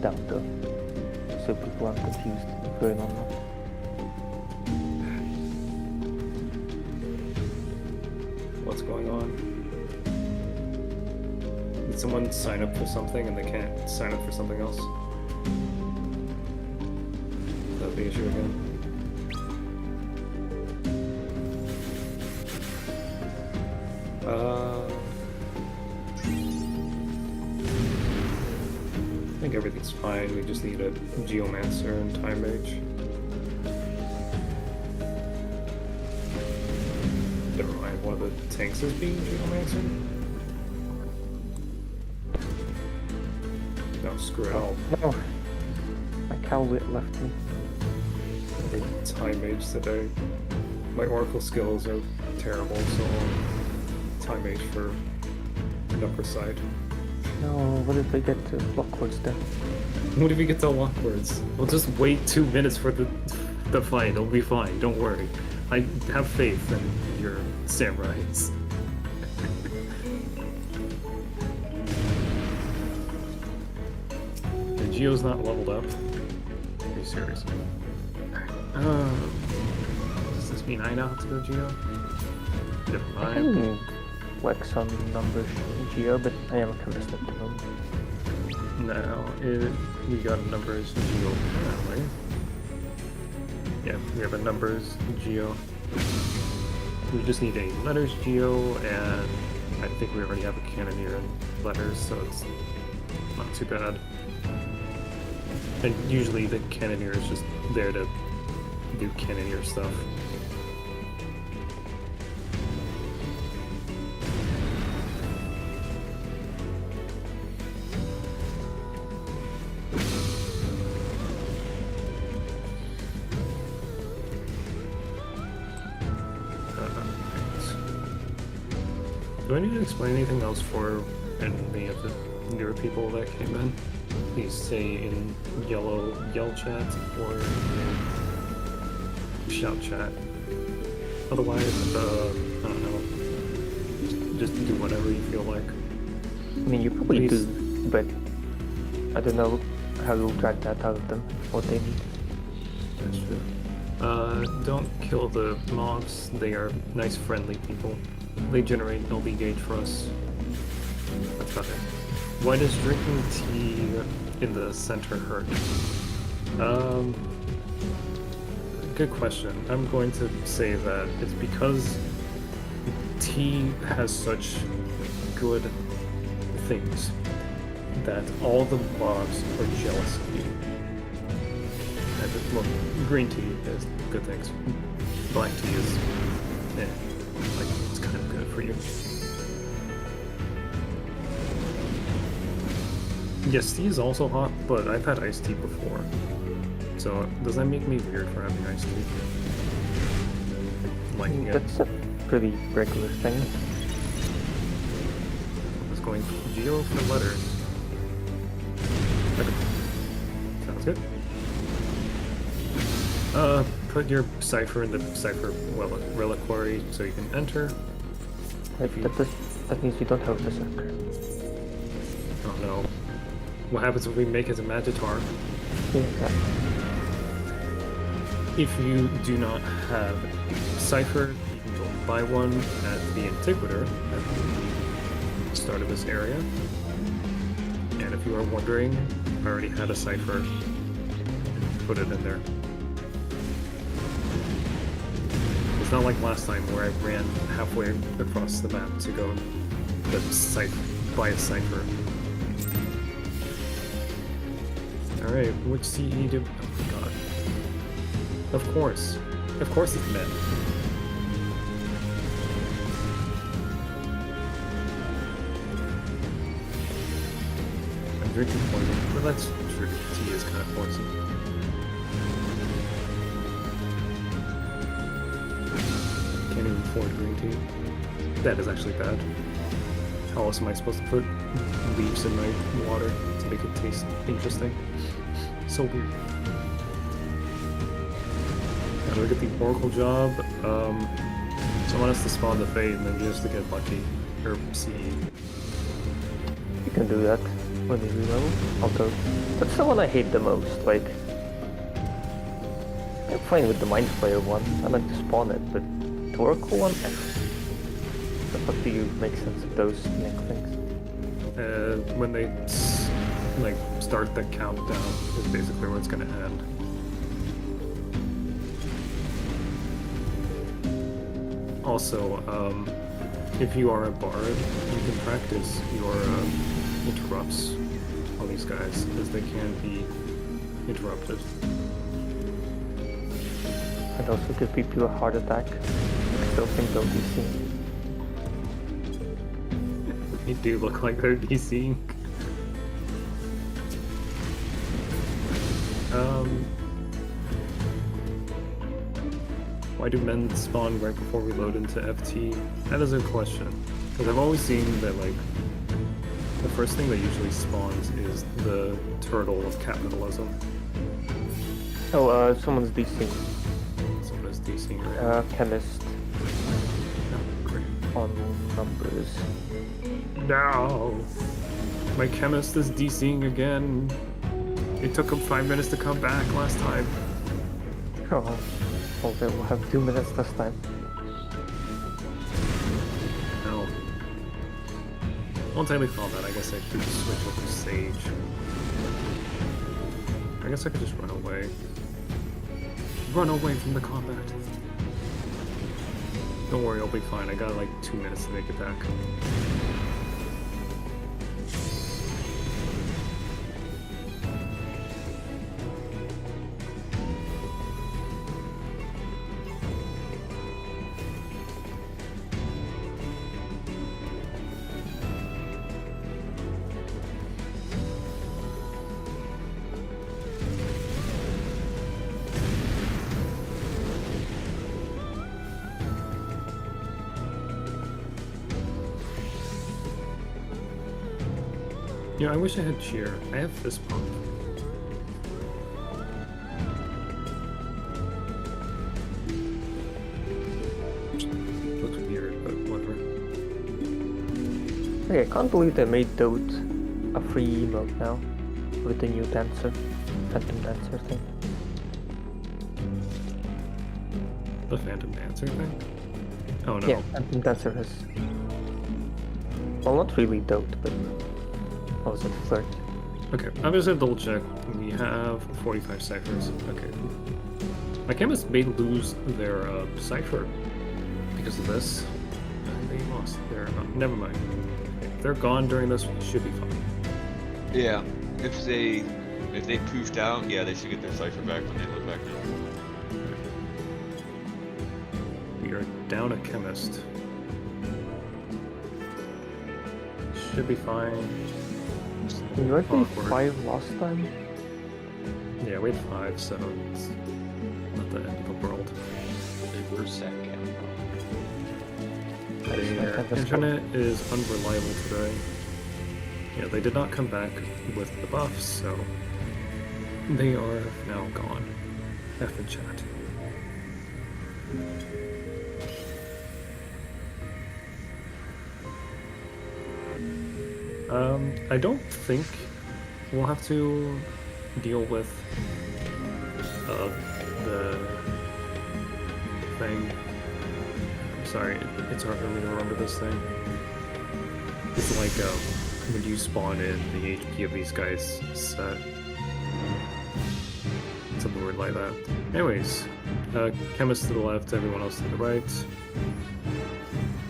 down though, so people aren't confused what's going on now. What's going on? Did someone sign up for something and they can't sign up for something else? Is that the issue again? I think everything's fine. We just need a Geomancer and Time Mage. Never mind, one of the tanks is being Geomancer? No, screw it. Oh, no. My cowlet left me. The Time Mage today. My Oracle skills are terrible, so Time Mage for number side. No, what if they get to Lockwards then? What if we get to Lockwards? We'll just wait 2 minutes for the fight. It'll be fine. Don't worry. I have faith in your samurais. The Geo's not leveled up. Are you serious? Does this mean I now have to go Geo? Never I mind. can work some numbers in Geo, but I am a chemist at the moment. No, we got numbers Geo apparently. Yeah, we have a numbers Geo. We just need a letters Geo, and I think we already have a cannoneer in letters, so it's not too bad. And usually the cannoneer is just there to do cannoneer stuff. Do I need to explain anything else for any of the newer people that came in? Please say in yell chat or in shout chat. Otherwise, I don't know. Just do whatever you feel like. I mean, you probably Please. do, but I don't know how you'll drag that out of them, what they need. That's true. Don't kill the mobs. They are nice, friendly people. They generate LB gauge for us. That's about it. Why does drinking tea in the center hurt? Good question. I'm going to say that it's because tea has such good things that all the mobs are jealous of you. Well, green tea is good things. Black tea is, like, it's kind of good for you. Yes, tea is also hot, but I've had iced tea before. So, does that make me weird for having iced tea? Liking it. That's a pretty regular thing. I was going Geo for letters. Okay. Sounds good. Put your cipher in the cipher reliquary so you can enter. Like, that means you don't have the sucker. Oh no. What happens if we make it a Magitar? Yeah, exactly. If you do not have cipher, you can go buy one at the Antiquator at the start of this area. And if you are wondering, I already had a cipher. Put it in there. It's not like last time where I ran halfway across the map to go buy a cipher. Alright, which CE do... Oh my god. Of course. Of course it's men. I'm drinking poison, but that's true. Tea is kind of poison. Can't even afford green tea. That is actually bad. How else am I supposed to put leaves in my water to make it taste interesting? So weird. Now look at the Oracle job. So I want us to spawn the Fate and then just to get lucky. Or CE. You can do that. when they reload. Although, that's the one I hate the most. Like, I'm fine with the Mind Flayer one. I like to spawn it, but the Oracle one, the fuck do you make sense of those neck things? When they like start the countdown is basically where it's gonna end. Also, if you are a bard, you can practice your interrupts on these guys, as they can be interrupted. And also give people a heart attack. I still think they'll be seen. They do look like they're DCing. Why do men spawn right before we load into FT? That is a question. Because I've always seen that, like, the first thing that usually spawns is the turtle of capitalism. Oh, someone's DCing. Someone is DCing right now. Chemist Oh, great. on numbers. No! My chemist is DCing again. It took him 5 minutes to come back last time. Oh, well, they will have 2 minutes this time. No. Once I found that, I guess I could switch over to Sage. I guess I could just run away. Run away from the combat. Don't worry, I'll be fine. I got like 2 minutes to make it back. You know, I wish I had cheer. I have fist pump. Looks weird, but whatever. Hey, I can't believe they made Dote a free emote now with the new dancer, Phantom Dancer thing. The Phantom Dancer thing? Oh no. Yeah, Phantom Dancer has. Well, not really Dote, but. What was it, Flirt? Okay, I'm just gonna double check. We have 45 ciphers. Okay. My chemists may lose their cipher because of this. They lost their. Never mind. If they're gone during this, we should be fine. Yeah, if they poofed out, yeah, they should get their cipher back when they look back in. We are down a chemist. Should be fine. You had Awkward. 5 last time? Yeah, we had 5, so it's not the end of the world. They were second. Their internet is unreliable today. Yeah, they did not come back with the buffs, so they are now gone. F in chat. I don't think we'll have to deal with the thing. I'm sorry, it's hard for me to remember this thing. It's like when you spawn in, the HP of these guys set. Something weird like that. Anyways, chemist to the left, everyone else to the right.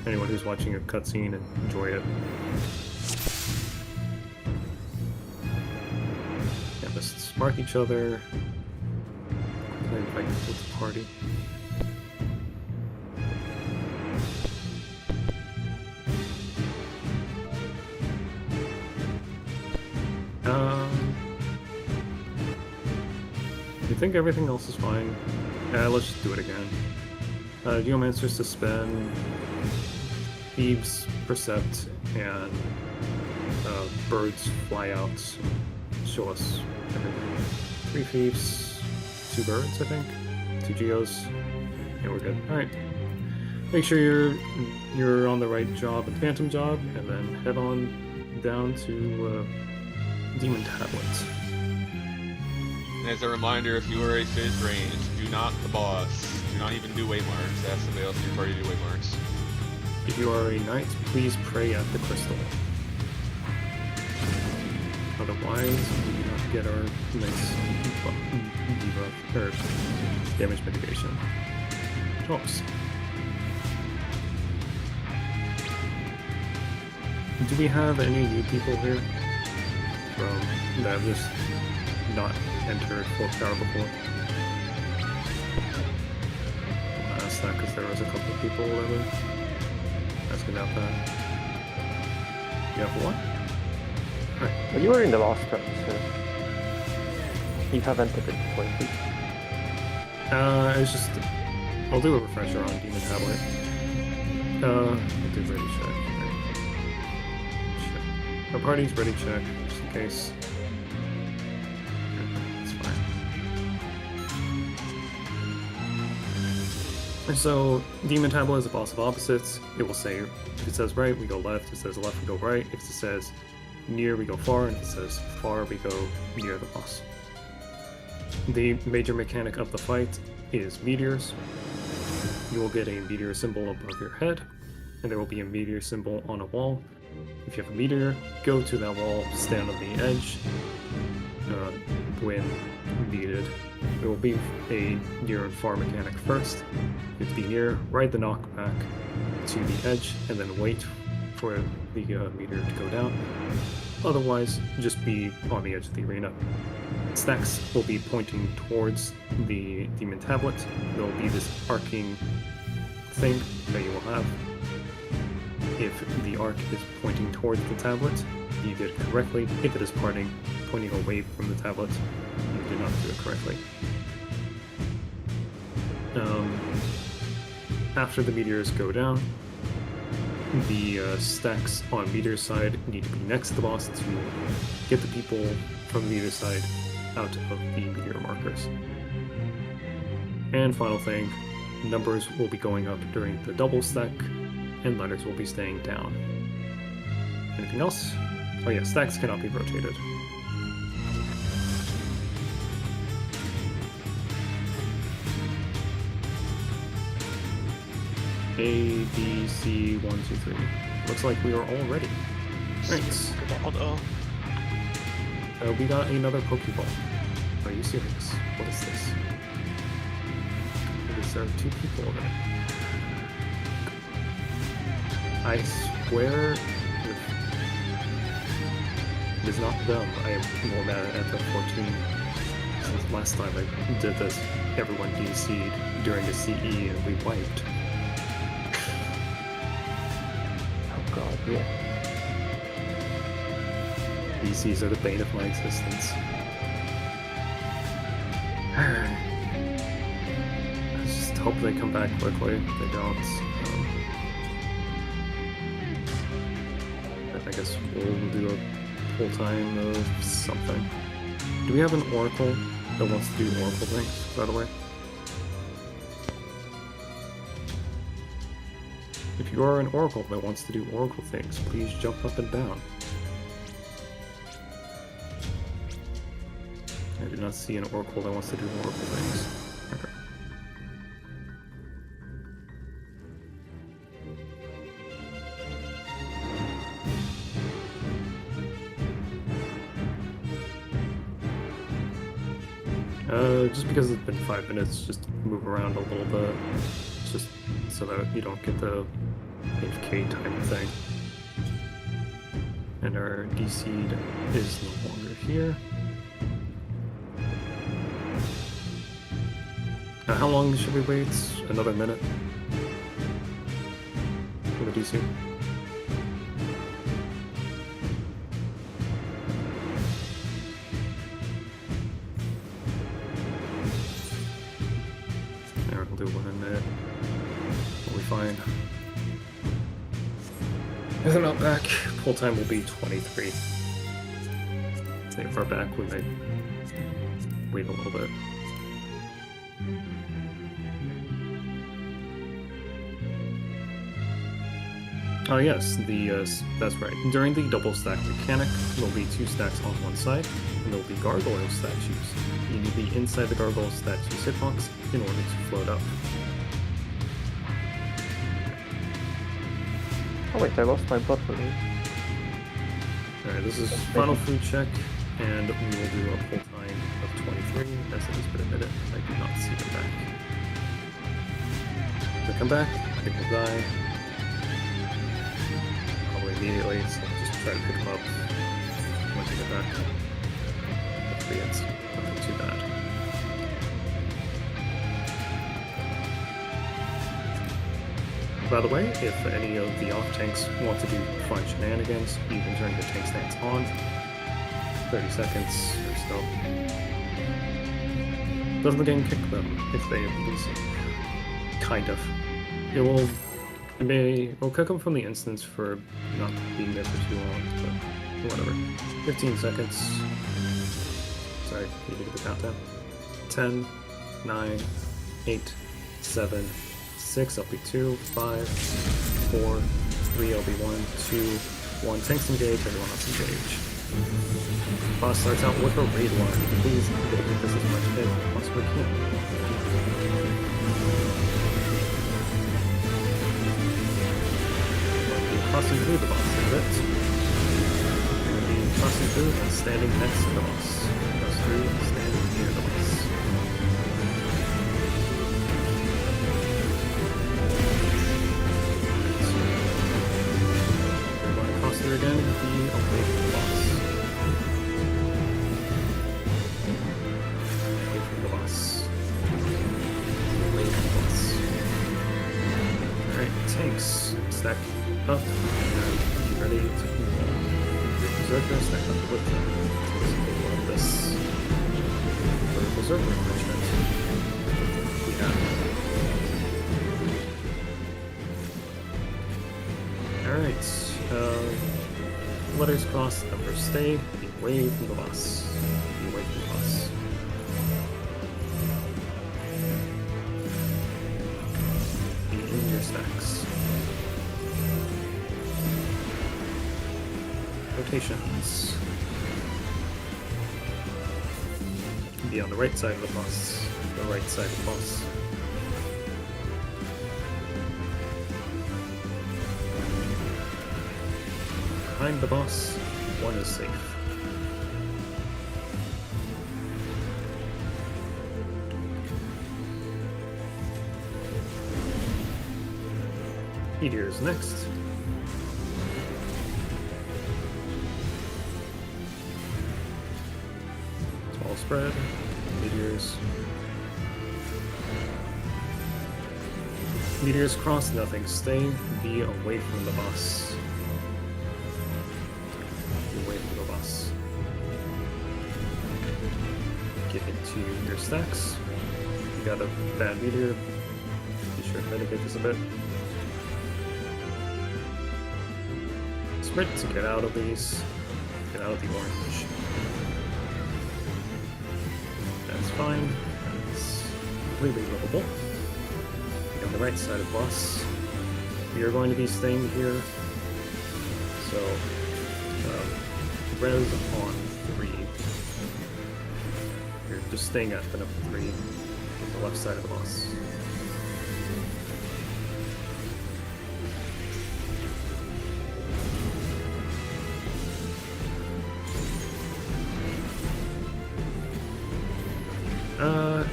Anyone who's watching a cutscene, enjoy it. Chemists mark each other. I invite people to the party. I think everything else is fine. Let's just do it again. Geomancer suspend, Thieves Percept, and Birds Fly Out. Show us everything. 3 Thieves, 2 Birds, I think. 2 Geos. Yeah, we're good. Alright. Make sure you're on the right job, the Phantom job, and then head on down to demon tablets. And as a reminder, if you are a Fizz range, do not the boss. Do not even do waymarks. Ask somebody else in your party to do waymarks. If you are a knight, please pray at the crystal. Otherwise, we do not get our nice debuff or damage mitigation. Tops. Do we have any new people here from that have just not entered full power before? I'll ask that because there was a couple of people that were asking about that. You have one? Alright. Well, you were in the last turn, so you have entered it before, please. It's just I'll do a refresher on Demon Tablet. I'll do ready check. Check. Our party's ready check, just in case. It's fine. And so, Demon Tablet is a boss of opposites. It will say, if it says right, we go left. If it says left, we go right. If it says near, we go far. And if it says far, we go near the boss. The major mechanic of the fight is meteors. You will get a meteor symbol above your head, and there will be a meteor symbol on a wall. If you have a meteor, go to that wall, stand on the edge when needed. There will be a near and far mechanic first. You have to be near, ride the knockback to the edge, and then wait for the meteor to go down. Otherwise, just be on the edge of the arena. Stacks will be pointing towards the demon tablet. There will be this arcing thing that you will have. If the arc is pointing towards the tablet, you did it correctly. If it is pointing away from the tablet, you did not do it correctly. After the meteors go down, the stacks on meteor side need to be next to the boss to get the people from the meteor side out of the meteor markers. And final thing, numbers will be going up during the double stack, and letters will be staying down. Anything else? Oh yeah, stacks cannot be rotated. A, B, C, 1, 2, 3. Looks like we are all ready. Thanks. We got another Pokeball. Are you serious? What is this? There are 2 people there. I swear, if it is not them, I am more mad at FF14. Since last time I did this, everyone DC'd during the CE and we wiped. Oh god, yeah. DCs are the bane of my existence. I just hope they come back quickly. If they don't, I guess we'll do a full time of something. Do we have an Oracle that wants to do Oracle things, by the way? If you are an Oracle that wants to do Oracle things, please jump up and down. I do not see an Oracle that wants to do Oracle things. Okay. Just because it's been 5 minutes, just move around a little bit, just so that you don't get the AFK time thing. And our DC'd is no longer here. How long should we wait? Another minute? For the DC? There, we'll do 1 minute. We'll be fine. If they're not back, pull time will be 23. So if we're back, we might wait a little bit. Oh yes, that's right. During the double stack mechanic, there'll be 2 stacks on one side, and there'll be gargoyle statues. You need to be inside the gargoyle statue's hitbox in order to float up. Oh wait, I lost my button. Alright, this is final food check, and we will do a pull time of 23, as it has been admitted. I do not see them back. If they come back, I think we'll die. Probably immediately, so I'll just try to pick them up once they get back. Hopefully it's nothing too bad. By the way, if any of the off-tanks want to do fun shenanigans, you can turn your tank stance on. 30 seconds or so. Doesn't the game kick them if they lose? Kind of. It will kick them from the instance for not being there for too long, but whatever. 15 seconds. Sorry, need to get the countdown. 10, 9, 8, 7, 6, LP2, 5, 4, 3, LB1, 2, 1. Tanks engage, everyone else engage. Boss starts out with a raid line. Please mitigate this as much as you possibly can. Be crossing through the boss a bit. Be crossing through and standing next to the boss. Cross through and standing near the boss. Again, be away from the boss. Away from the boss. Away from the boss. Alright, tanks. Stack up and be ready to move on. Your berserker, stack up with them. Takes a little of this. For the berserker enrichment. Yeah. Alright. Letters cross, numbers stay, be away from the boss. Be away from the boss. Be in your stacks. Rotations. Be on the right side of the boss. The right side of the boss. Behind the boss, one is safe. Meteor is next. Small spread, meteors. Meteors cross, nothing stay, be away from the boss. Get into your stacks. You got a bad meteor. Be sure to mitigate this a bit. Sprint to get out of these. Get out of the orange. That's fine. That's completely livable. On the right side of the boss. We are going to be staying here. So, res on 3. You're just staying at the number 3 on the left side of the boss.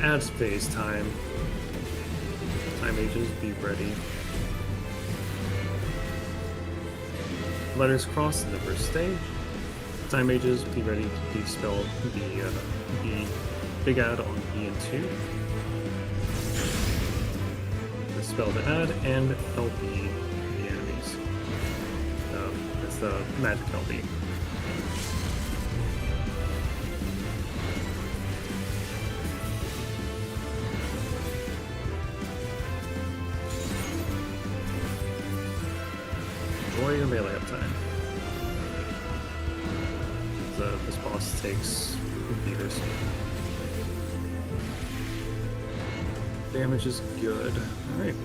Add phase time. Time ages, be ready. Letters cross, numbers stay. Time ages, be ready to dispel the big add on E and 2. Dispel the add and LB the enemies. That's the magic LB. Enjoy your melee uptime. This boss takes meters. Damage is good. Alright.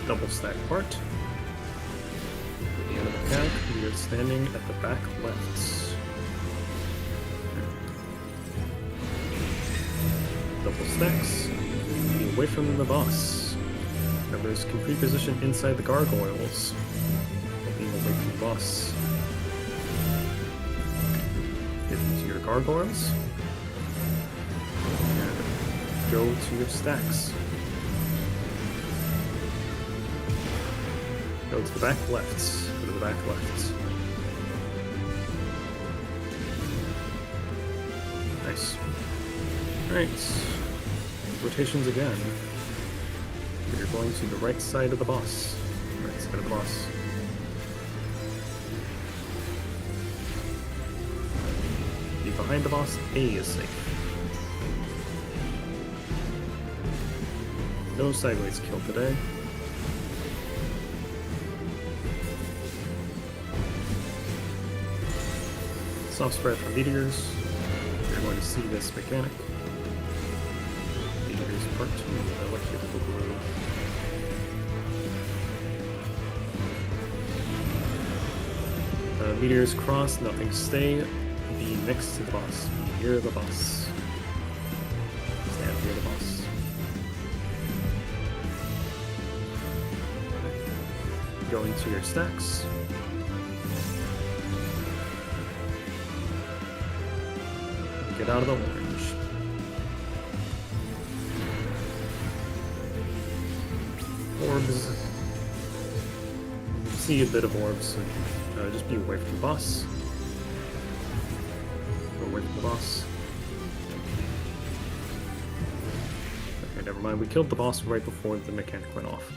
double stack part. The end of the mechanic, we are standing at the back left. Double stacks. Be away from the boss. Members can pre-position inside the gargoyles. Being away from the boss. Get into your gargoyles. And go to your stacks. Go to the back left. Go to the back left. Nice. Alright. Rotations again. You're going to the right side of the boss. Right side of the boss. Be behind the boss. A is safe. No sideways kill today. Soft spread for meteors. You're going to see this mechanic. Meteors part 2. Electrical glue. Meteors cross, nothing stay. Be next to the boss. Be near the boss. Stand near the boss. Go into your stacks. Get out of the orange. Orbs. You see a bit of orbs, so just be away from the boss. Go away from the boss. Okay, never mind. We killed the boss right before the mechanic went off.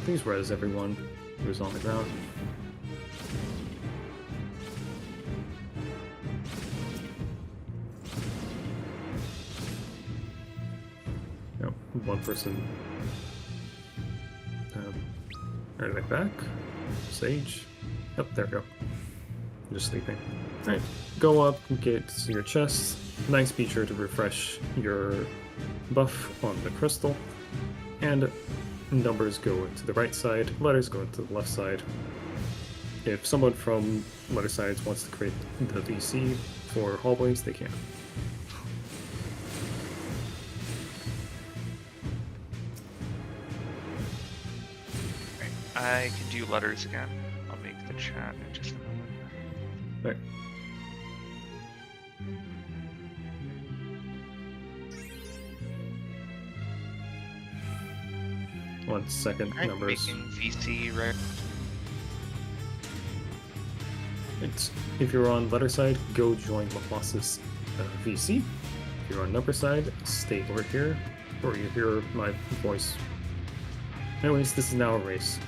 Please res everyone who's on the ground. No, one person. Are they back? Sage? Yep, there we go. I'm just sleeping. Alright, go up, get to your chest. Nice feature to refresh your buff on the crystal. And numbers go to the right side, letters go to the left side. If someone from letter sides wants to create the VC for hallways, they can. I can do letters again. I'll make the chat in just a moment. Right. One second, Alright, numbers. making VC right. If you're on letter side, go join Laplace's VC. If you're on number side, stay over here, or you hear my voice. Anyways, this is now a race.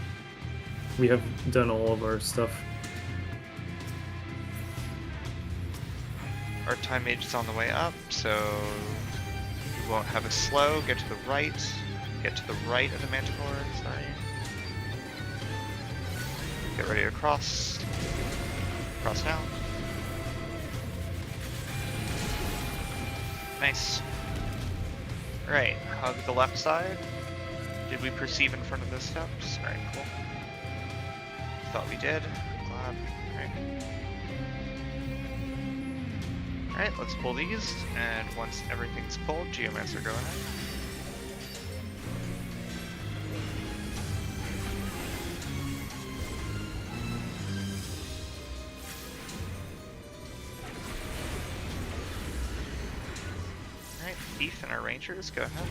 We have done all of our stuff. Our time mage is on the way up, so we won't have a slow. Get to the right. Get to the right of the Manticore, sorry. Get ready to cross. Cross now. Nice. Alright, hug the left side. Did we perceive in front of the steps? Alright, cool. Thought we did. Glad. Alright. Alright, let's pull these, and once everything's pulled, Geomancer, go ahead. Alright, Thief and our Rangers, go ahead.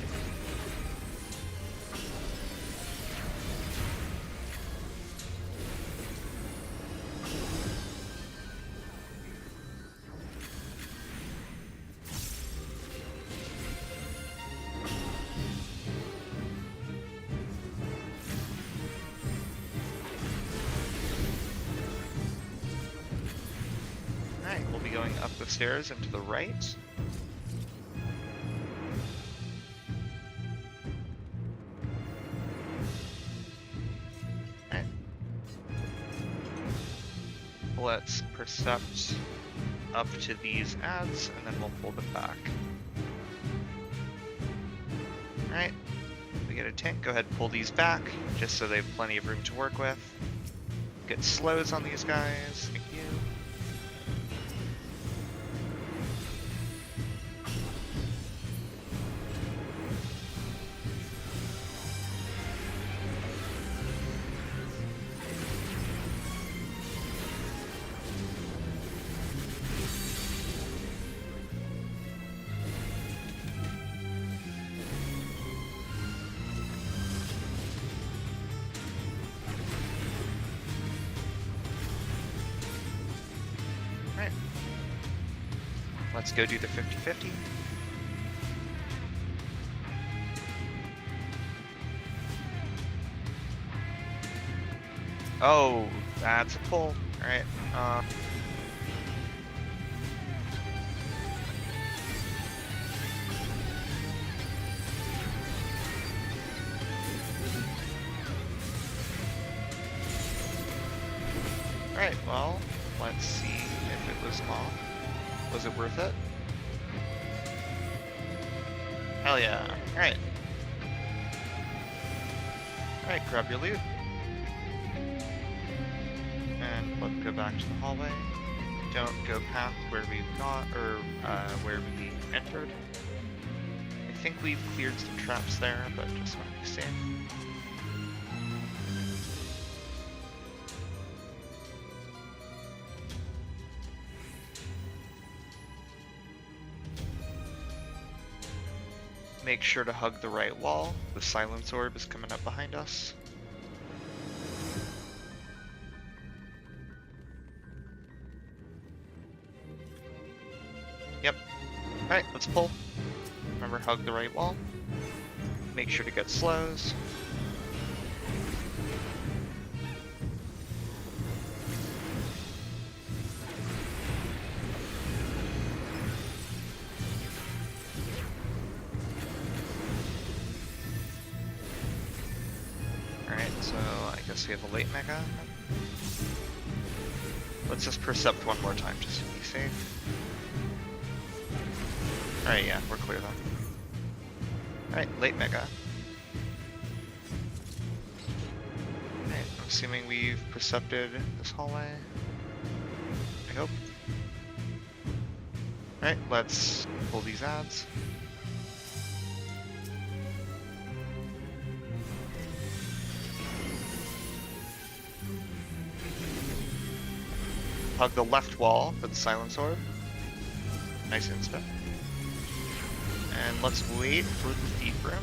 Alright, we'll be going up the stairs and to the right. Alright. Let's percept up to these adds, and then we'll pull them back. Alright. we get a tank, go ahead and pull these back, just so they have plenty of room to work with. Get slows on these guys. Thank you. Let's go do the 50-50. Oh, that's a pull. Alright, Alright, well, let's see if it was off. Was it worth it? Hell yeah. Alright. Alright, grab your loot. And let's go back to the hallway. Don't go past where we got, or where we entered. I think we've cleared some traps there, but just want to be safe. Make sure to hug the right wall. The silence orb is coming up behind us. Yep. Alright, let's pull. Remember, hug the right wall. Make sure to get slows. So I guess we have a late mega. Let's just percept one more time just to be safe. Alright, yeah, we're clear then. Alright, late mega. Alright, I'm assuming we've percepted this hallway. I hope. Alright, let's pull these ads. Hug the left wall for the silence orb. Nice instant. And let's wait for the thief room.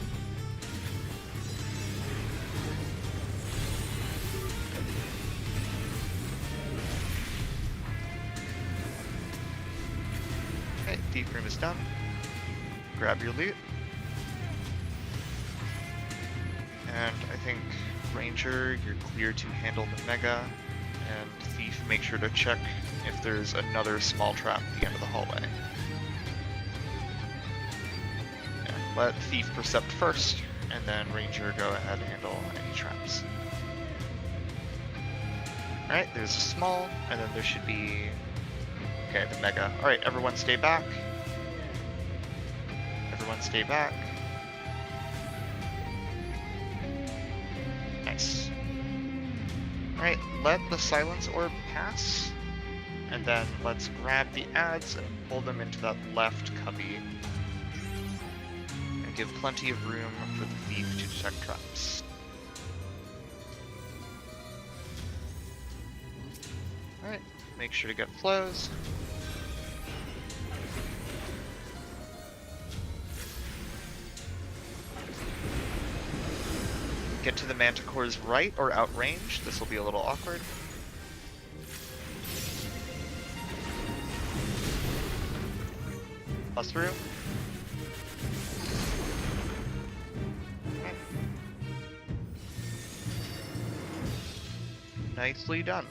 Okay, thief room is done. Grab your loot. And I think Ranger, you're clear to handle the mega. And Thief, make sure to check if there's another small trap at the end of the hallway. Yeah, let Thief percept first, and then Ranger go ahead and handle any traps. Alright, there's a small, and then there should be... Okay, the mega. Alright, everyone stay back. Everyone stay back. Nice. Alright, let the silence orb pass, and then let's grab the ads and pull them into that left cubby, and give plenty of room for the thief to detect traps. Alright, make sure to get flows. Get to the Manticore's right or outrange. This will be a little awkward. Bust through. Okay. Nicely done.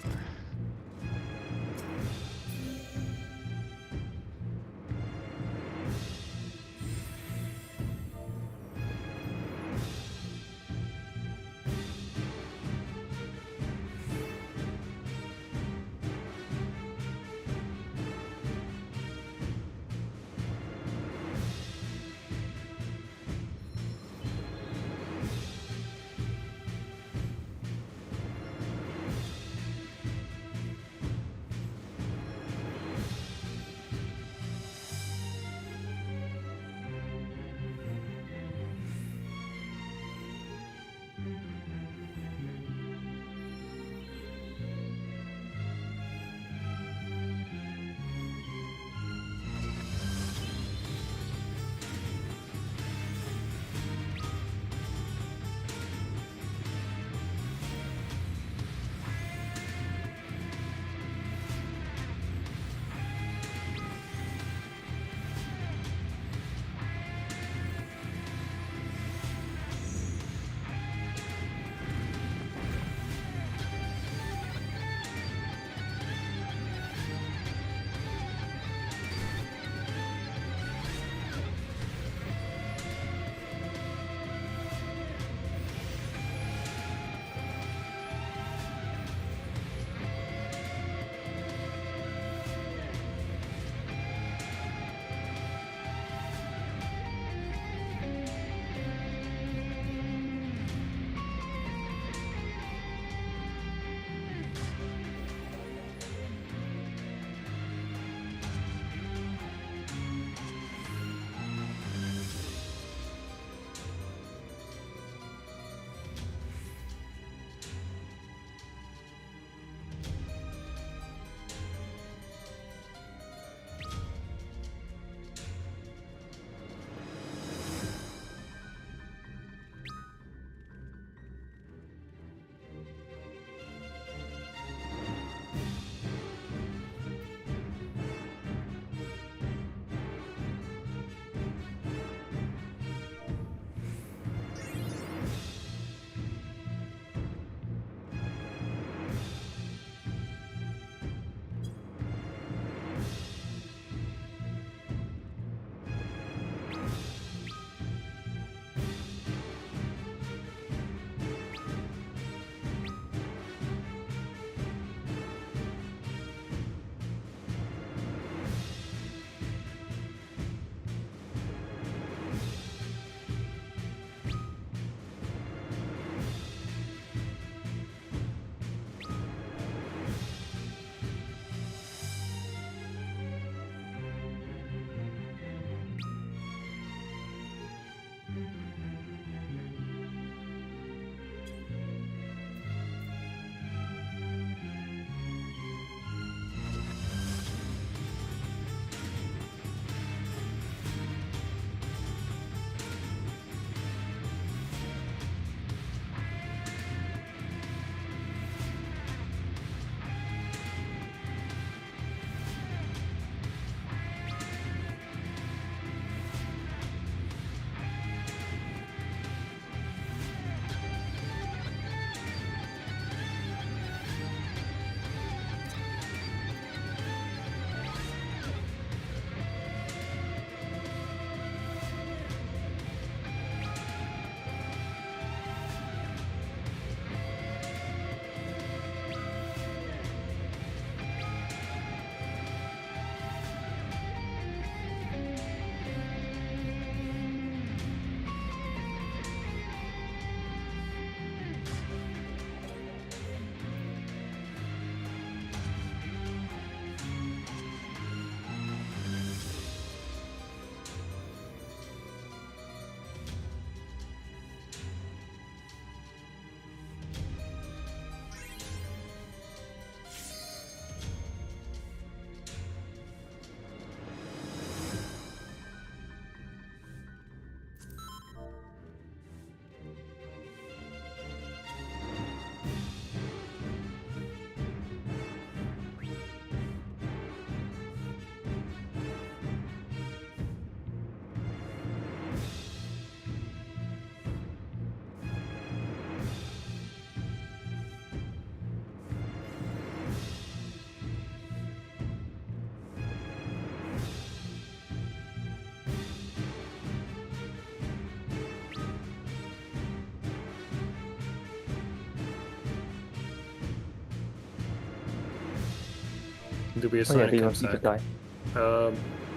Do we Oh assign yeah, a do you chem want me to sack? die?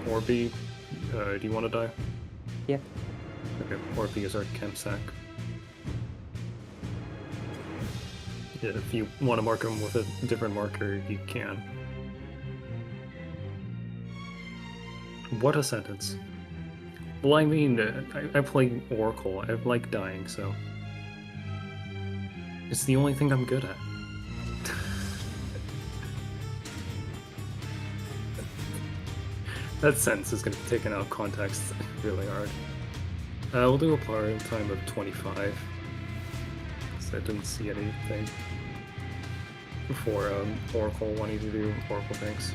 Orby, do you want to die? Yeah. Okay, Orby is our chem sack. Yeah, if you want to mark him with a different marker, you can. What a sentence. Well, I mean, I play Oracle. I like dying, so... It's the only thing I'm good at. That sentence is going to be taken out of context really hard. We'll do a par time of 25. So I didn't see anything before Oracle wanting to do Oracle things.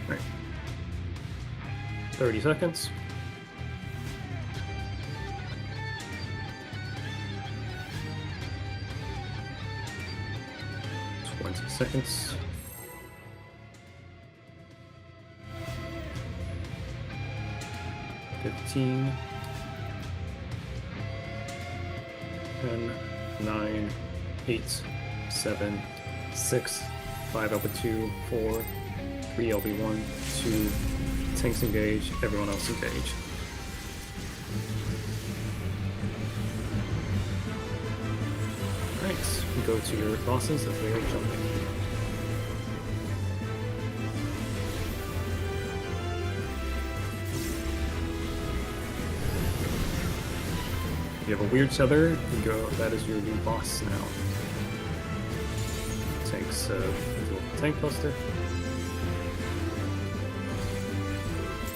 Alright. 30 seconds. Seconds. 15. 10, 9, 8, 7, 6, 5 LB2, 4, 3 LB1, 2, tanks engage, everyone else engage. Right, we go to your bosses as they are jumping. You have a weird tether, you go, that is your new boss now. Tanks, tank buster.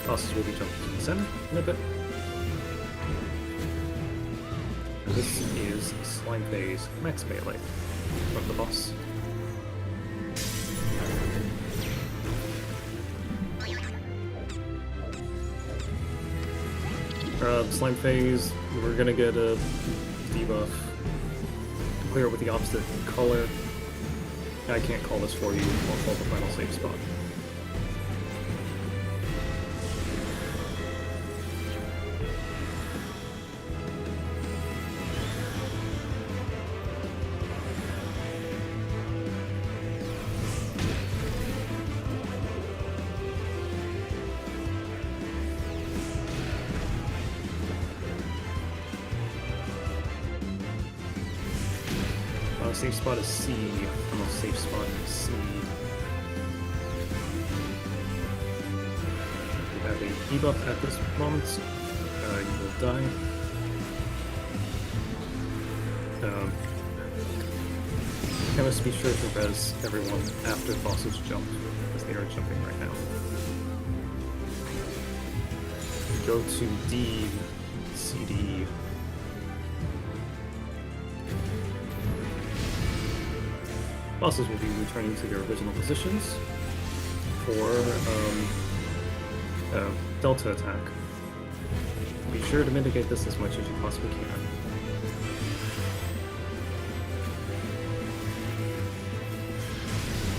Bosses will be jumping to the center in a bit. This is Slime Phase Max Melee from the boss. Slime Phase, we're gonna get a debuff to clear it with the opposite color. I can't call this for you, I'll call the final save spot. Safe spot is C. Almost safe spot is C. You have a debuff at this moment. You will die. Chemist, be sure to res everyone after the bosses jump, because they are jumping right now. Go to D, CD. Bosses will be returning to their original positions for Delta attack. Be sure to mitigate this as much as you possibly can.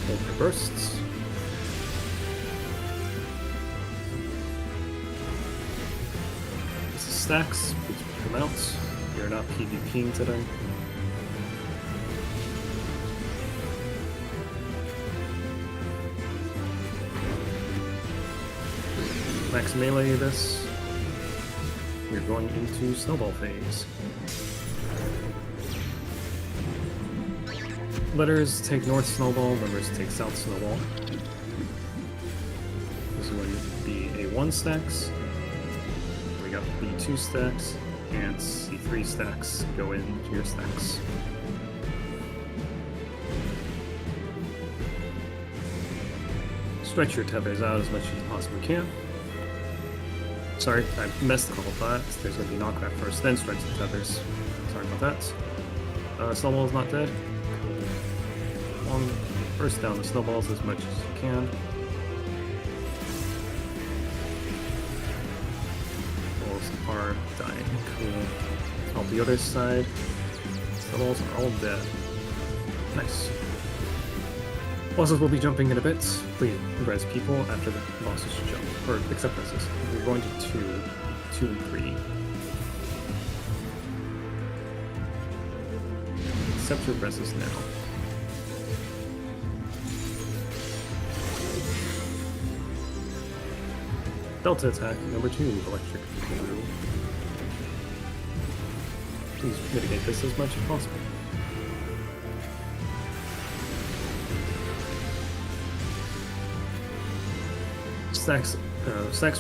Hold your bursts. This is stacks, please put them out. You're not PvPing today. Max melee this. We're going into snowball phase. Letters take north snowball, numbers take south snowball. This is going to be A1 stacks. We got B2 stacks, and C3 stacks go into your stacks. Stretch your tethers out as much as you possibly can. Sorry, I messed all of that. There's going to be knockback first, then stretch the tethers. Sorry about that. Snowball is not dead. Burst down the snowballs as much as you can. Snowballs are dying. Cool. On the other side, snowballs are all dead. Nice. Bosses will be jumping in a bit. Please res people after the bosses jump. Or except reses. We're going to 2 and 3. Except your reses now. Delta attack number 2, electric blue. Please mitigate this as much as possible. Stacks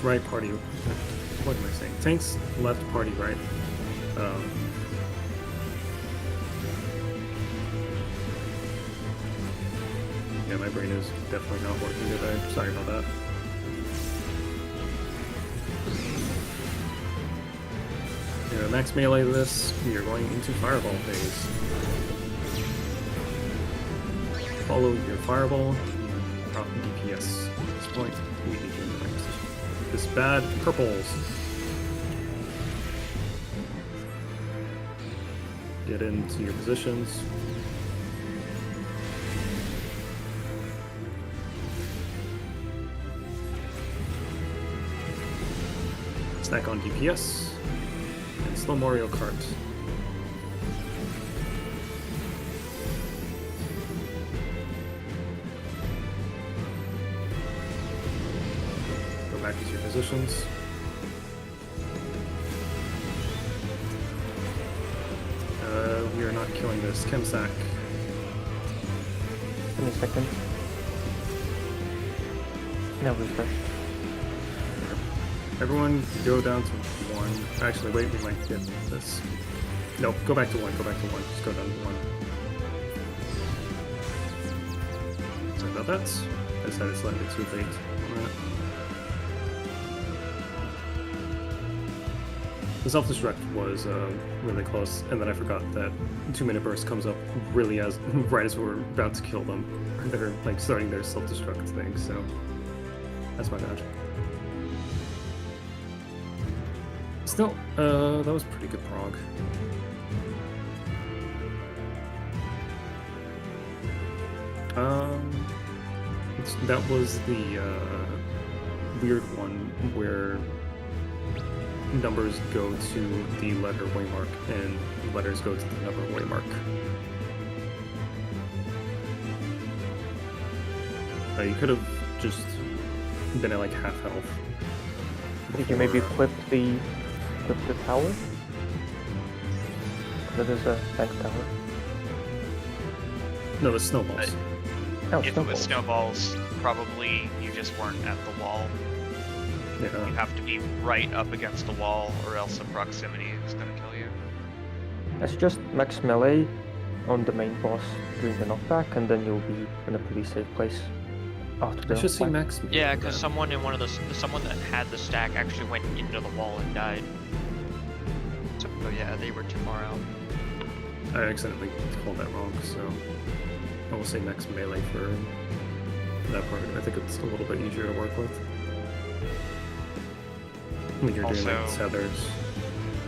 right, party. What am I saying? Tanks left, party right. Yeah, my brain is definitely not working today. Sorry about that. Max melee this, we are going into fireball phase. Follow your fireball, you drop DPS. At this point, we need you in the right position. This bad purples. Get into your positions. Stack on DPS. And slow Mario Kart. Go back to your positions. We are not killing this. Chemsack. 20 seconds. Now refresh. Everyone go down to 1. Actually, wait, we might get this. No, go back to 1, go back to 1. Just go down to 1. Sorry about that. I decided slightly too late on that. The self-destruct was really close, and then I forgot that 2-minute burst comes up really right as we're about to kill them. They're like starting their self-destruct thing, so that's my bad. Still, that was pretty good prog. That was the weird one where numbers go to the letter waymark and letters go to the number waymark. You could have just been at like half health. Did you maybe flip the tower? That is a tank tower. No, the snowballs. Oh, If it was snowballs, probably you just weren't at the wall. Yeah. You have to be right up against the wall, or else the proximity is going to kill you. It's just max melee on the main boss doing the knockback, and then you'll be in a pretty safe place after the I should see fight. max. Yeah, because someone in one of the someone that had the stack actually went into the wall and died. So yeah, they were too far out. I accidentally called that wrong, so I will say max melee for that part. I think it's a little bit easier to work with. When you're doing like Also- tethers.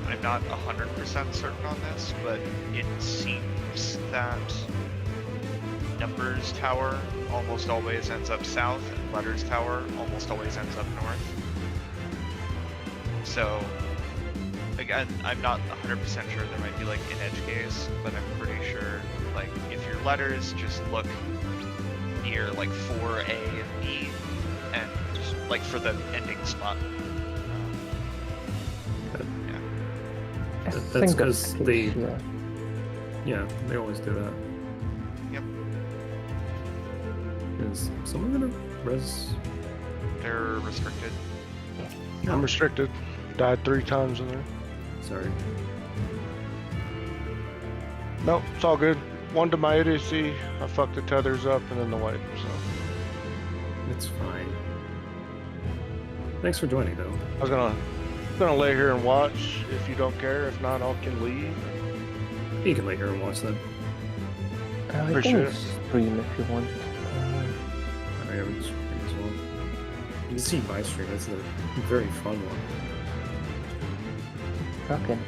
I'm not 100% certain on this, but it seems that Numbers Tower almost always ends up south, and Letters Tower almost always ends up north. So, again, I'm not 100% sure. There might be like an edge case, but I'm pretty sure, like, if your letters, just look near like 4A and B, and just like for the ending spot. I That's think 'cause the they- case, yeah. Yeah, they always do that. Yep. Is someone gonna res? They're restricted. I'm restricted. Died 3 times in there. Sorry. Nope, it's all good. One to my idiocy. I fucked the tethers up and then the wipe, so. It's fine. Thanks for joining, though. I was gonna lay here and watch if you don't care. If not, I can leave. You can lay here and watch them. I Appreciate can it. stream if you want. I am streaming as well. You can see my stream. It's a very fun one. Okay.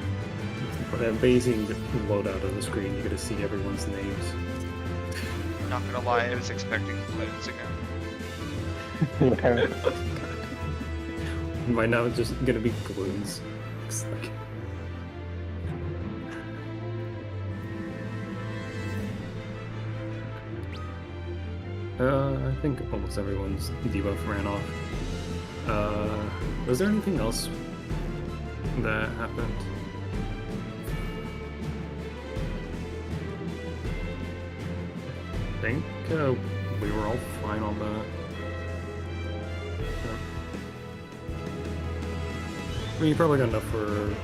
But amazing loadout of the screen. You get to see everyone's names. Not gonna lie, I was expecting balloons again. Yeah. Right now, it's just gonna be balloons. Looks like. I think almost everyone's debuff ran off. Was there anything else that happened? I think we were all fine on that. Yeah. I mean, you probably got enough for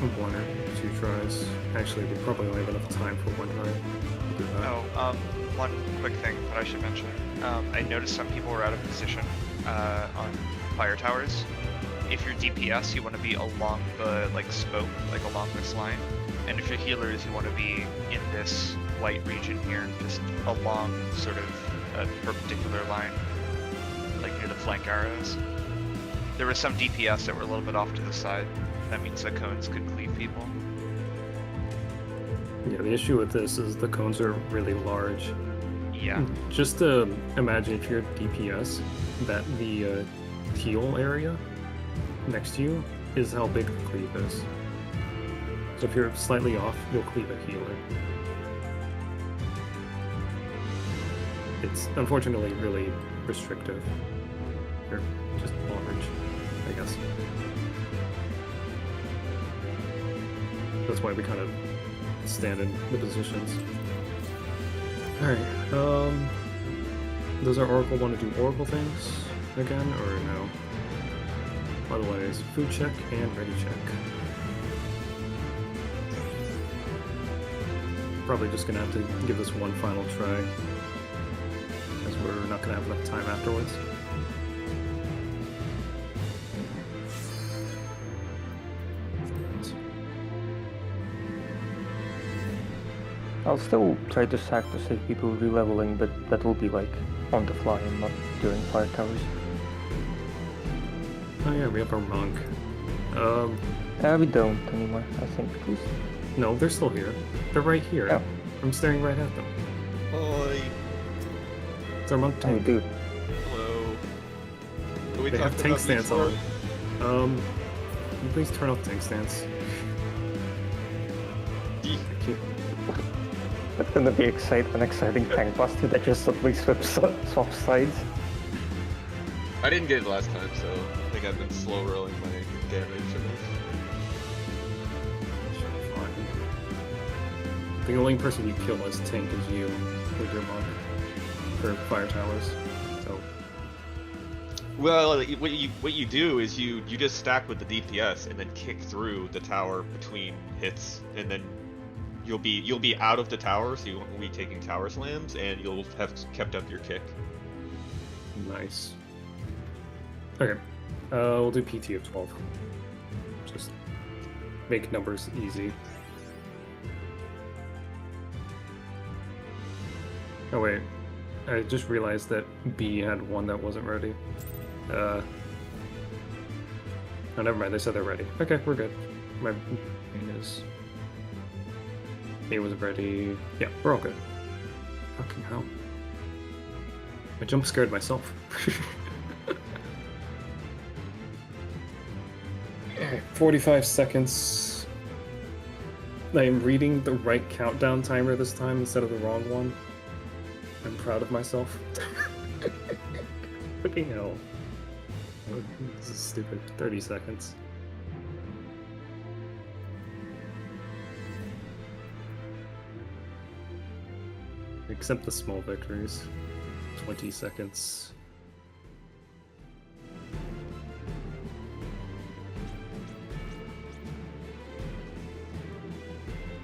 1 or 2 tries. Actually, we probably only have enough time for 1 try. We'll do that. Oh, one quick thing that I should mention. I noticed some people were out of position on fire towers. If you're DPS, you want to be along the spoke, along this line. And if you're healers, you want to be in this white region here, just along sort of a perpendicular line, like near the flank arrows. There were some DPS that were a little bit off to the side. That means that cones could cleave people. Yeah, the issue with this is the cones are really large. Yeah. Just to imagine if you're DPS, that the teal area next to you is how big the cleave is. So if you're slightly off, you'll cleave a healer. It's unfortunately really restrictive. Or just large, I guess. That's why we kind of stand in the positions. Alright, does our Oracle want to do Oracle things again, or no? By the way, it's food check and ready check. Probably just gonna have to give this one final try, as we're not gonna have enough time afterwards. I'll still try to sack to save people re-leveling, but that will be like on the fly and not during fire towers. Oh yeah, we have our monk. We don't anymore, I think. Please. No, they're still here. They're right here. Yeah. I'm staring right at them. Oi. It's our monk Oh, tank. dude. Hello. Are we They have talking tank about stance before? on. Can you please turn off tank stance? That's gonna be an exciting tank buster that just suddenly swaps sides. I didn't get it last time, so I think I've been slow rolling my damage for this. The only person you kill as tank is you with your monk for fire towers. So Well, what you do is you just stack with the DPS and then kick through the tower between hits, and then you'll be out of the tower, so you won't be taking tower slams, and you'll have kept up your kick. nice. Okay, we'll do PT of 12. Just make numbers easy. Oh wait, I just realized that B had one that wasn't ready. Oh, never mind, they said they're ready. Okay, we're good. My brain is... A was ready. Yeah, we're all good. Fucking hell. I jump scared myself. Okay, 45 seconds. I am reading the right countdown timer this time instead of the wrong one. I'm proud of myself. Fucking hell. Oh, this is stupid. 30 seconds. Except the small victories. 20 seconds.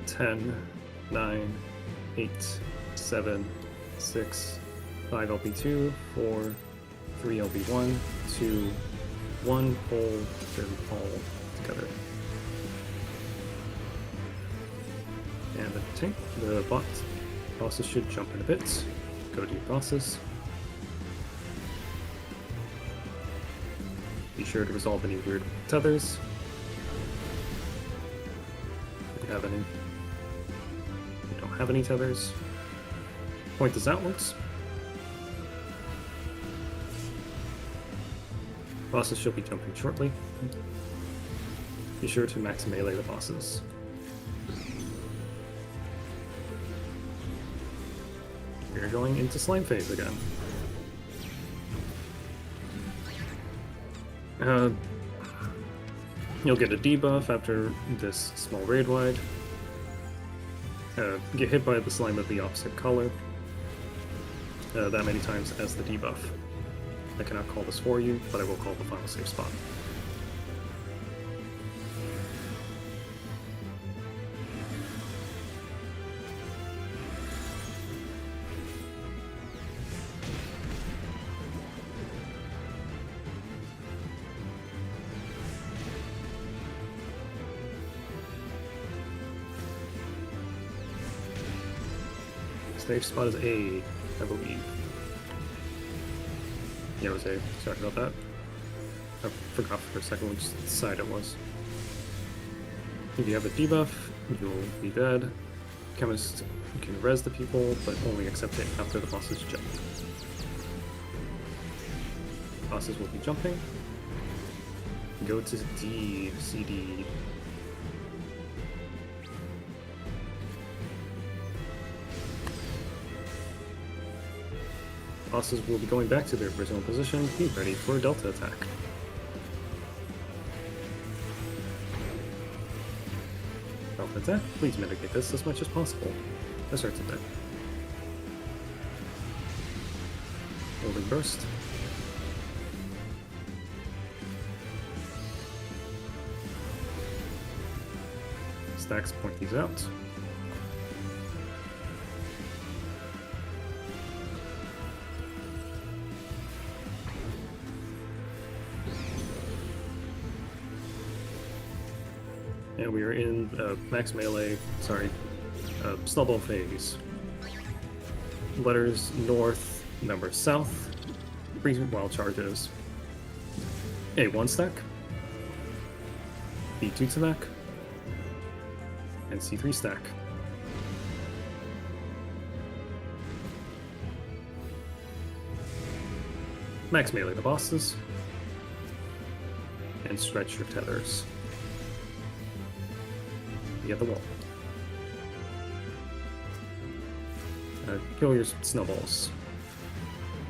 Ten, 9, 8, 7, 6, 5 LP2, 4, 3 LP1, 2, 1 pull, then all together. And the tank, the bosses should jump in a bit. Go to your bosses. Be sure to resolve any weird tethers. If you have any. If you don't have any tethers, point this outwards. Bosses should be jumping shortly. Be sure to max melee the bosses. We're going into slime phase again. You'll get a debuff after this small raid wide. Get hit by the slime of the opposite color that many times as the debuff. I cannot call this for you, but I will call the final save spot. Save spot is A, I believe. Yeah, it was A. Sorry about that. I forgot for a second which side it was. If you have a debuff, you'll be dead. Chemist can res the people, but only accept it after the bosses jump. Bosses will be jumping. Go to D, CD. Bosses will be going back to their original position. Be ready for a delta attack. Delta attack. Please mitigate this as much as possible. That starts at that. Holding burst. Stacks point these out. And we are in max melee, snowball phase. Letters north, numbers south, 3 wild charges. A1 stack, B2 stack, and C3 stack. Max melee the bosses, and stretch your tethers. You get the wall. Kill your snowballs.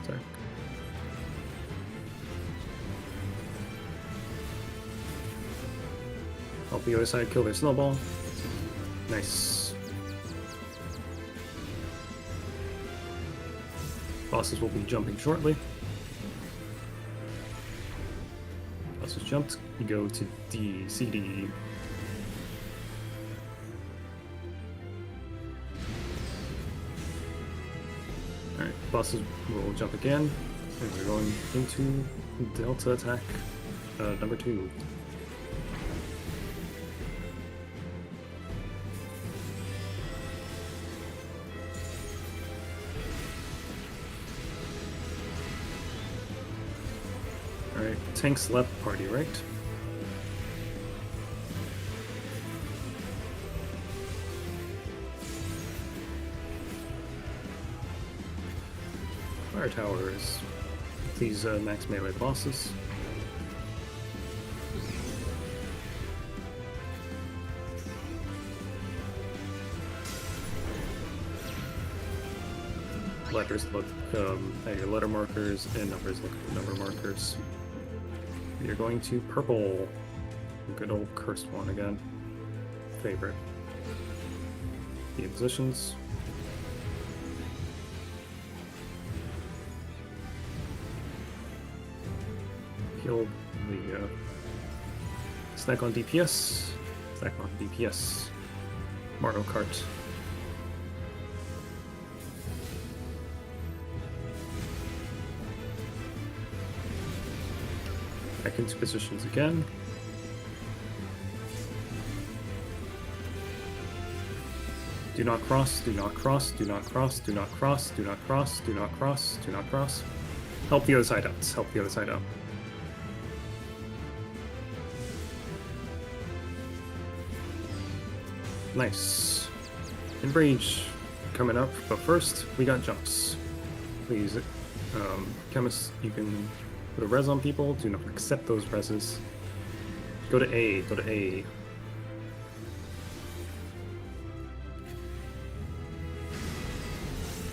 Sorry. Help the other side kill their snowball. Nice. Bosses will be jumping shortly. Bosses jumped. You go to D, CD. Bosses will jump again, and we're going into Delta attack number 2. Alright, tanks left party, right? Fire towers. These max melee bosses. Letters look at your letter markers, and numbers look at number markers. You're going to purple. Good old cursed one again. Favorite. The positions. Heal the snack on DPS, snack on DPS, Mario Kart. Back into positions again. Do not cross, do not cross, do not cross, do not cross, do not cross, do not cross, do not cross. Help the other side out, help the other side out. Nice. Enrage coming up, but first we got jumps. Please, chemists, you can put a res on people. Do not accept those reses. Go to A. Go to A.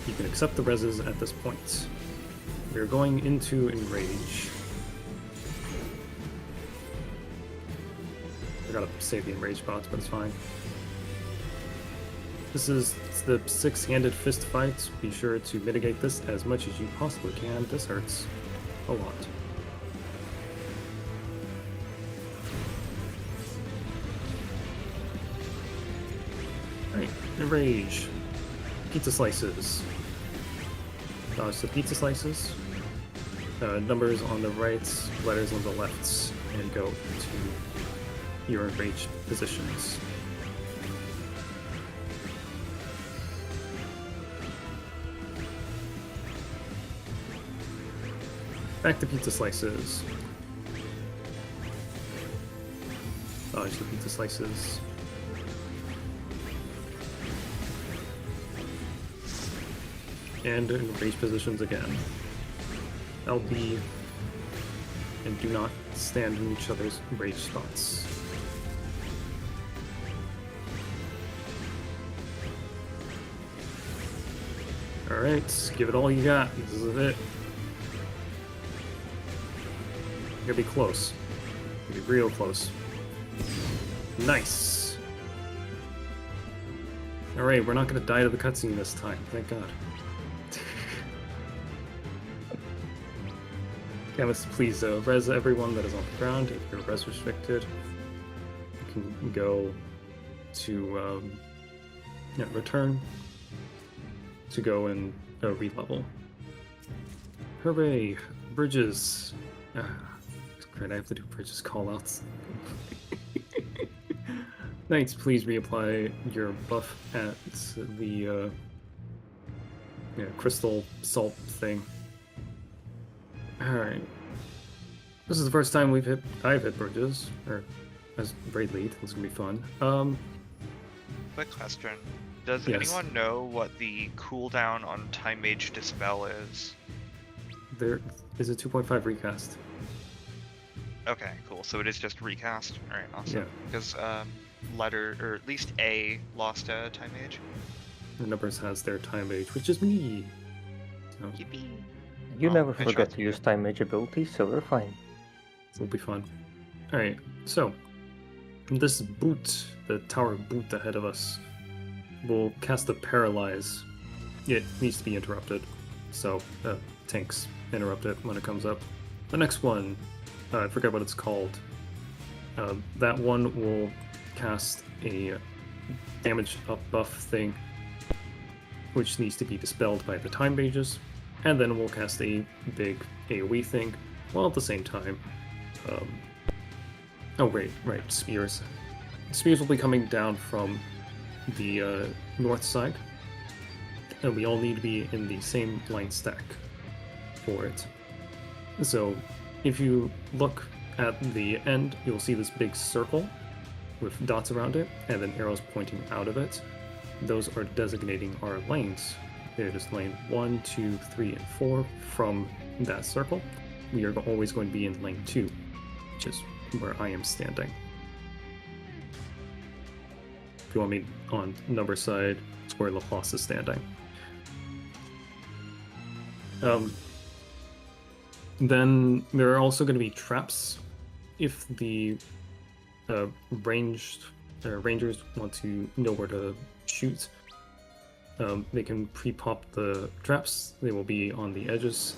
You can accept the reses at this point. We are going into Enrage. forgot to save the enraged bots, but it's fine. This is the six-handed fist fight. Be sure to mitigate this as much as you possibly can. This hurts a lot. Alright, enrage. Pizza slices. Dodge the pizza slices. Numbers on the right, letters on the left, and go to your enraged positions. Back to pizza slices. Dodge the pizza slices. And enraged positions again. LB, and do not stand in each other's rage spots. Alright, give it all you got. This is it. You're gonna be close. You're gonna be real close. Nice! Alright, we're not gonna die to the cutscene this time, thank god. Chemist, please res everyone that is on the ground. If you're res restricted, you can go to return to go and re-level. Hooray! Bridges! It's great, I have to do bridges callouts. Knights, please reapply your buff at the crystal salt thing. Alright. This is the first time I've hit bridges, or as raid lead. This is gonna be fun. Quick question. Does Yes. anyone know what the cooldown on Time Mage Dispel is? There is a 2.5 recast. Okay, cool. So it is just recast? Alright, awesome. Yeah. Because letter, or at least A, lost a Time Mage. The numbers has their time age, which is me. So Yippee! You Oh, never good forget shot to to you. use time mage abilities, so we're fine. it'll be fun. Alright, so this boot, the tower boot ahead of us, will cast a paralyze. It needs to be interrupted, so tanks interrupt it when it comes up. The next one, I forget what it's called. That one will cast a damage up buff thing, which needs to be dispelled by the time mages, and then we'll cast a big AoE thing, while at the same time. Oh, right, spears. Spears will be coming down from the north side, and we all need to be in the same line stack for it. So, if you look at the end, you'll see this big circle with dots around it, and then arrows pointing out of it. Those are designating our lanes. It is lane 1, 2, 3, and 4 from that circle. We are always going to be in lane 2, which is where I am standing. If you want me on number side, it's where Laplace is standing. Then there are also going to be traps. If the rangers want to know where to shoot, they can pre-pop the traps. They will be on the edges.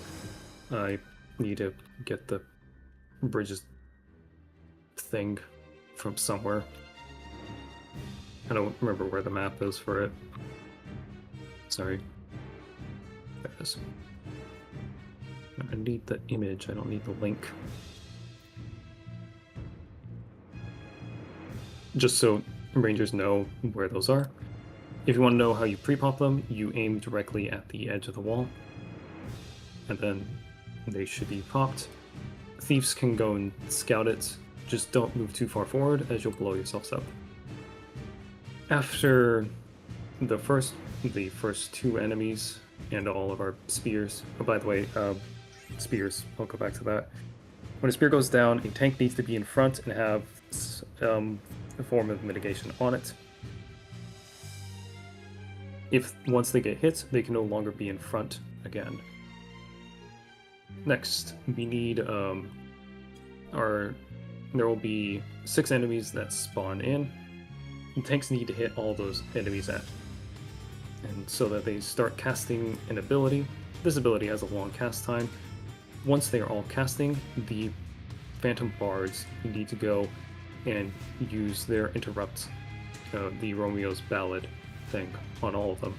I need to get the bridges thing from somewhere. I don't remember where the map is for it. Sorry. There it is. I need the image, I don't need the link. Just so rangers know where those are. If you want to know how you pre-pop them, you aim directly at the edge of the wall, and then they should be popped. Thieves can go and scout it, just don't move too far forward as you'll blow yourselves up. After the first two enemies and all of our spears, oh by the way, spears, I'll go back to that. When a spear goes down, a tank needs to be in front and have a form of mitigation on it. If once they get hit, they can no longer be in front again. Next, we need our there will be 6 enemies that spawn in. And tanks need to hit all those enemies at. And so that they start casting an ability. This ability has a long cast time. Once they are all casting, the Phantom Bards need to go and use their interrupt, the Romeo's Ballad thing, on all of them.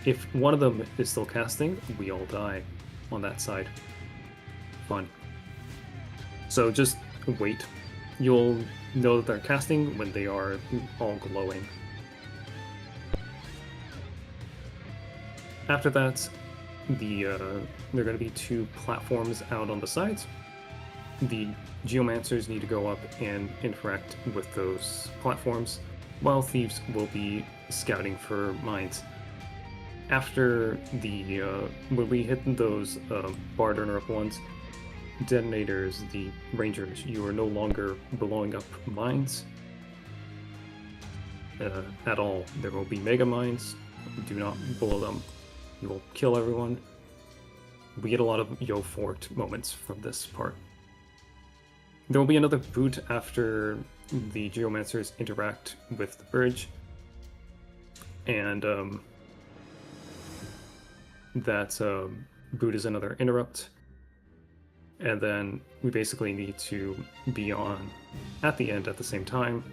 If one of them is still casting, we all die on that side. Fun. So just wait. You'll know that they're casting when they are all glowing. After that, there are going to be 2 platforms out on the sides. The Geomancers need to go up and interact with those platforms, while Thieves will be scouting for mines. After when we hit those Bard interrupt ones, Detonators, the Rangers, you are no longer blowing up mines at all. There will be mega mines. Do not blow them. You will kill everyone. We get a lot of Yo Fort moments from this part. There will be another boot after the Geomancers interact with the bridge. And that boot is another interrupt. And then we basically need to be on at the end at the same time.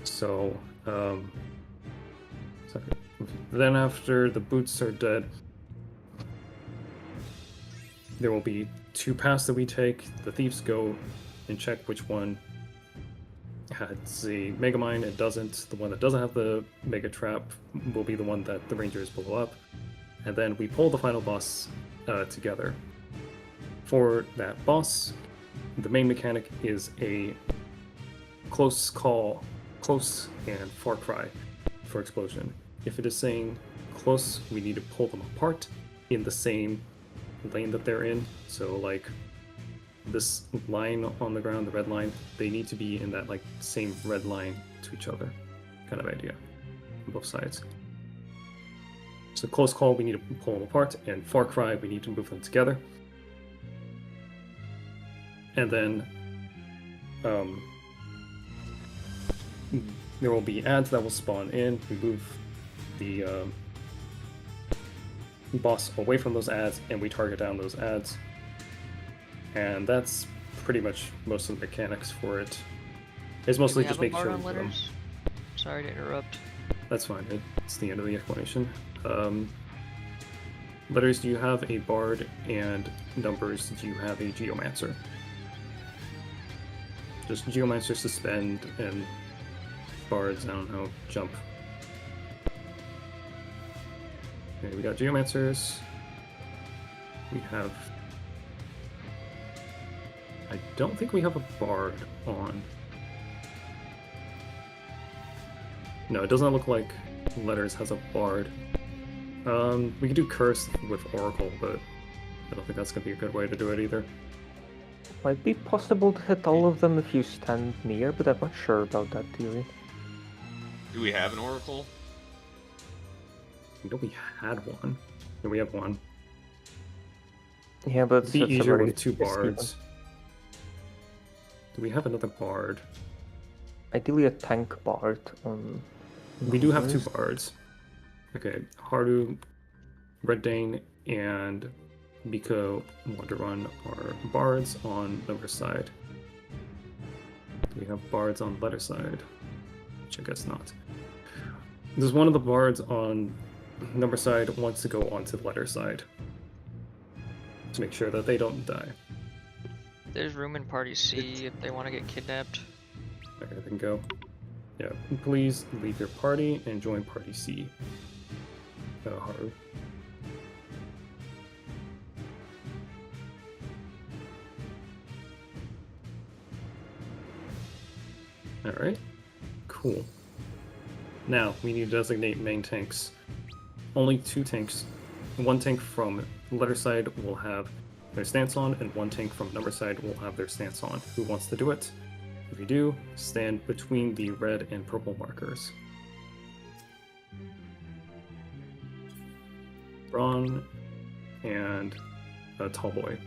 So, then after the boots are dead, there will be 2 paths that we take. The Thieves go and check which one has the Mega Mine and doesn't. The one that doesn't have the Mega Trap will be the one that the Rangers blow up. And then we pull the final boss together. For that boss, the main mechanic is a close call, close and far cry for explosion. If it is saying close, we need to pull them apart in the same lane that they're in. So like this line on the ground, the red line, they need to be in that like same red line to each other kind of idea on both sides. So close call, we need to pull them apart, and far cry, we need to move them together. And then there will be ads that will spawn in. We move the boss away from those ads, and we target down those ads. And that's pretty much most of the mechanics for it. It's mostly just make sure. Sorry to interrupt. That's fine. It's the end of the explanation. Letters, do you have a bard? And numbers, do you have a geomancer? Just geomancer, suspend, and bards, I don't know, jump. Okay, we got geomancers. We have... I don't think we have a bard on. No, it doesn't look like Letters has a bard. We could do Curse with Oracle, but I don't think that's going to be a good way to do it either. Might be possible to hit all of them if you stand near, but I'm not sure about that theory. Do we have an Oracle? I know we had one. No, we have one. Yeah, but It'd be it's easier already with 2 bards. Do we have another bard? Ideally a tank bard on... We do have 2 bards. Okay, Haru, Red Dane, and Miko Wonderrun are bards on number side. Do we have bards on letter side? Which I guess not. There's one of the bards on number side wants to go onto the letter side to make sure that they don't die. There's room in Party C if they want to get kidnapped. Okay, they can go. Yeah, please leave your party and join Party C. Haru. Alright, cool. Now, we need to designate main tanks. Only 2 tanks. 1 tank from letter side will have their stance on, and 1 tank from number side will have their stance on. Who wants to do it? If you do, stand between the red and purple markers. Braun and Tallboy.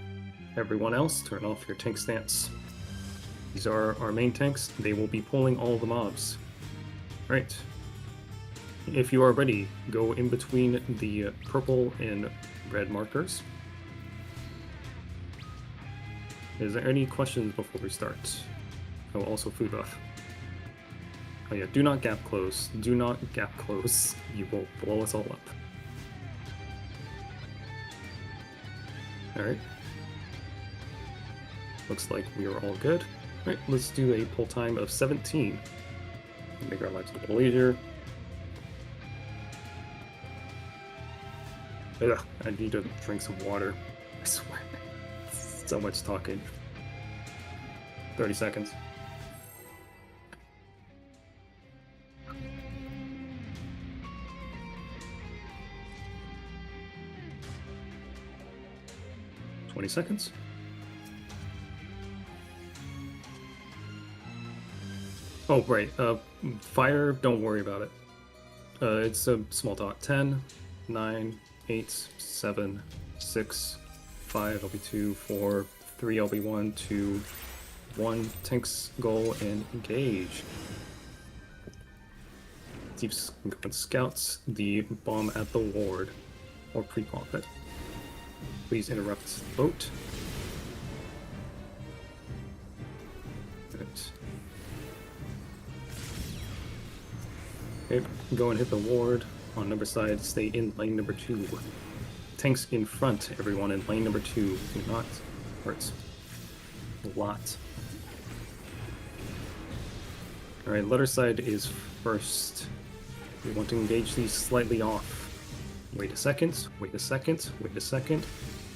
Everyone else, turn off your tank stance. These are our main tanks. They will be pulling all the mobs. Right. If you are ready, go in between the purple and red markers. Is there any questions before we start? Oh, also food buff. Oh yeah, do not gap close. Do not gap close. You will blow us all up. Alright. Looks like we are all good. Alright, let's do a pull time of 17. Make our lives a little easier. Ugh, I need to drink some water. I swear. So much talking. 30 seconds. Seconds. Oh, right. Fire, don't worry about it. It's a small dot. 10, 9, 8, 7, 6, 5, LB2, 4, 3, LB1, 2, 1. Tanks, goal, and engage. Keep going scouts. The bomb at the ward. Or pre-pop it. Please interrupt the boat. Right. Okay, go and hit the ward on number side. Stay in lane number 2. Tanks in front, everyone in lane number 2. Do not hurt. A lot. Alright, letter side is first. We want to engage these slightly off. Wait a second, wait a second, wait a second.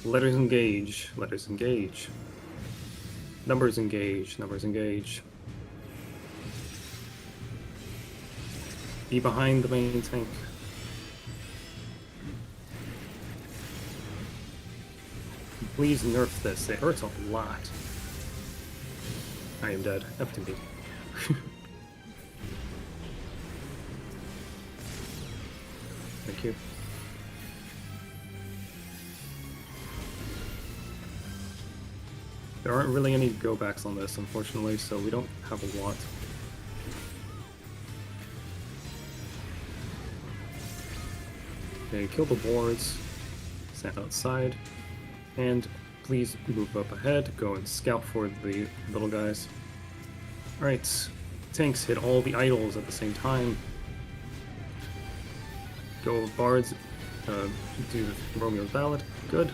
Letters engage, letters engage. Numbers engage, numbers engage. Be behind the main tank. Please nerf this, it hurts a lot. I am dead, up to me. Thank you. There aren't really any go-backs on this, unfortunately, so we don't have a lot. Okay, kill the boards, stand outside, and please move up ahead, go and scout for the little guys. Alright, tanks hit all the idols at the same time. Go bards, do Romeo's Ballad, good.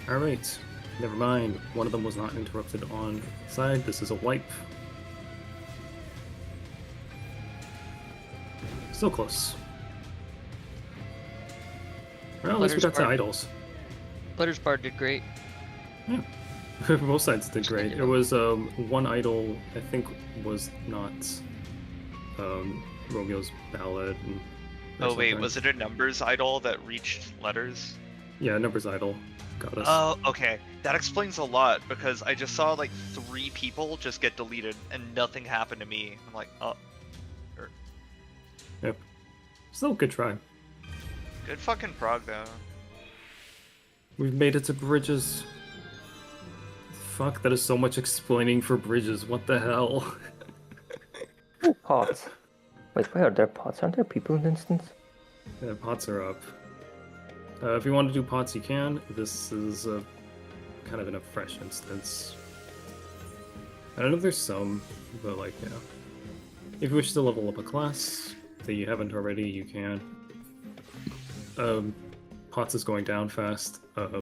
Alright. Never mind, one of them was not interrupted on side. This is a wipe. Still close. Well, at least we got to idols. Letters Bard did great. Yeah. Both sides did great. It was one idol, I think, was not Romeo's Ballad. Oh wait, was it a numbers idol that reached letters? Yeah, numbers idol. Got us. Oh, okay. That explains a lot, because I just saw like 3 people just get deleted and nothing happened to me. I'm like, oh. Yep. Still a good try. Good fucking Prog though. We've made it to bridges. Fuck, that is so much explaining for bridges. What the hell? Ooh, pots. Wait, why are there pots? Aren't there people in the instance? Yeah, pots are up. If you want to do pots, you can. This is kind of in a fresh instance. I don't know if there's some, but like, yeah. If you wish to level up a class that you haven't already, you can. Pots is going down fast.